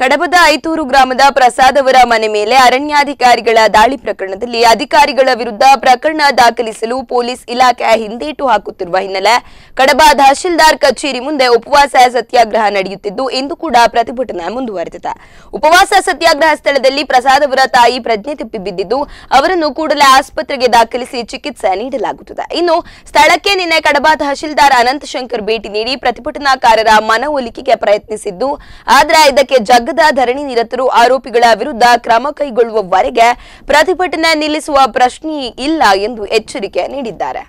ಕಡಬದ ಐತೂರು ಗ್ರಾಮದ ಪ್ರಸಾದ್ ಅವರ ಮನೆ ಮೇಲೆ ಅರಣ್ಯಾಧಿಕಾರಿಗಳ ದಾಳಿ ಪ್ರಕರಣದಲ್ಲಿ ಅಧಿಕಾರಿಗಳ ವಿರುದ್ಧ ಪ್ರಕರಣ ದಾಖಲಿಸಲು ಪೊಲೀಸ್ ಇಲಾಖೆ ಹಿಂದೇಟು ಹಾಕುತ್ತಿರುವ ಹಿನ್ನೆಲೆ ಕಡಬ ತಹಶೀಲ್ದಾರ್ ಕಚೇರಿ ಮುಂದೆ ಉಪವಾಸ ಸತ್ಯಾಗ್ರಹ ನಡೆಯುತ್ತಿದ್ದು ಇಂದು ಕೂಡ ಪ್ರತಿಭಟನೆ ಮುಂದುವರೆದಿದೆ. ಉಪವಾಸ ಸತ್ಯಾಗ್ರಹ ಸ್ಥಳದಲ್ಲಿ ಪ್ರಸಾದ್ ಅವರ ತಾಯಿ ಪ್ರಜ್ಞೆ ತಪ್ಪಿ ಬಿದ್ದಿದ್ದು ಅವರನ್ನು ಕೂಡಲೇ ಆಸ್ಪತ್ರೆಗೆ ದಾಖಲಿಸಿ ಚಿಕಿತ್ಸೆ ನೀಡಲಾಗುತ್ತಿದೆ. ಇನ್ನು ಸ್ಥಳಕ್ಕೆ ನಿನ್ನೆ ಕಡಬ ತಹಶೀಲ್ದಾರ್ ಅನಂತ ಶಂಕರ್ ಭೇಟಿ ನೀಡಿ ಪ್ರತಿಭಟನಾಕಾರರ ಮನವೊಲಿಕೆಗೆ ಪ್ರಯತ್ನಿಸಿದ್ದು ಆದರೆ ಇದಕ್ಕೆ ಜಗ್ಗದ ಧರಣಿ ನಿರತರು ಆರೋಪಿಗಳ ವಿರುದ್ಧ ಕ್ರಮ ಕೈಗೊಳ್ಳುವವರೆಗೆ ಪ್ರತಿಭಟನೆ ನಿಲ್ಲಿಸುವ ಪ್ರಶ್ನೆ ಇಲ್ಲ ಎಂದು ಎಚ್ಚರಿಕೆ ನೀಡಿದ್ದಾರೆ.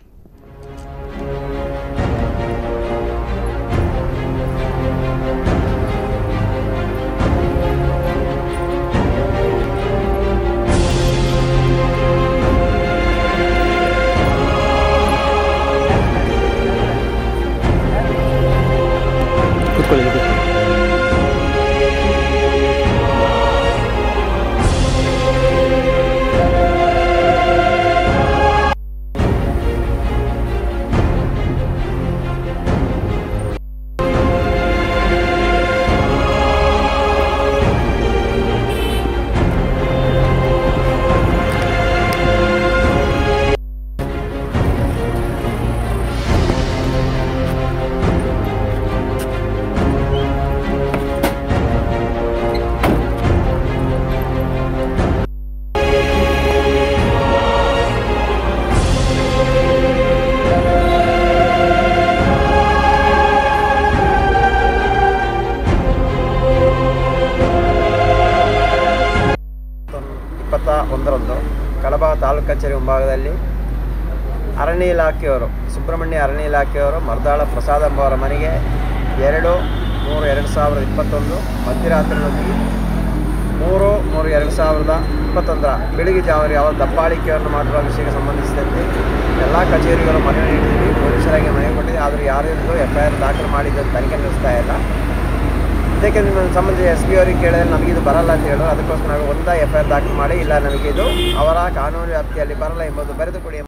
ಕಡಬ ತಾಲೂಕು ಕಚೇರಿ ಮುಂಭಾಗದಲ್ಲಿ ಅರಣ್ಯ ಇಲಾಖೆಯವರು ಸುಬ್ರಹ್ಮಣ್ಯ ಅರಣ್ಯ ಇಲಾಖೆಯವರು ಮರ್ದಾಳ ಪ್ರಸಾದ್ ಎಂಬವರ ಮನೆಗೆ 2/3/2021 ಮಧ್ಯರಾತ್ರಿಯಲ್ಲಿ 3/3/2021 ಬೆಳಗ್ಗೆ ಜಾವರಿಗೆ ಅವರು ದಬ್ಬಾಳಿಕೆಯನ್ನು ಮಾಡಿರುವ ವಿಷಯಕ್ಕೆ ಸಂಬಂಧಿಸಿದಂತೆ ಎಲ್ಲ ಕಚೇರಿಗಳು ಮನವಿ ನೀಡಿದ್ವಿ, ಪೊಲೀಸರಾಗಿ ಮನವಿ ಕೊಟ್ಟಿದೆ. ಆದರೆ ಯಾರಿಂದಲೂ FIR ದಾಖಲು ಮಾಡಿದ್ದು ತನಿಖೆ ನಡೆಸ್ತಾ ಇಲ್ಲ. ಇದಕ್ಕೆ ಸಂಬಂಧ SP ಅವರಿಗೆ ಕೇಳಿದ್ರೆ ನಮಗಿದು ಬರಲ್ಲ ಅಂತ ಹೇಳೋರು. ಅದಕ್ಕೋಸ್ಕರ ನಾವು FIR ದಾಖಲು ಮಾಡಿ ಇಲ್ಲ ನಮಗಿದು ಅವರ ಕಾನೂನು ವ್ಯಾಪ್ತಿಯಲ್ಲಿ ಬರಲ್ಲ ಎಂಬುದು ಬರೆದು ಕೊಡಿ.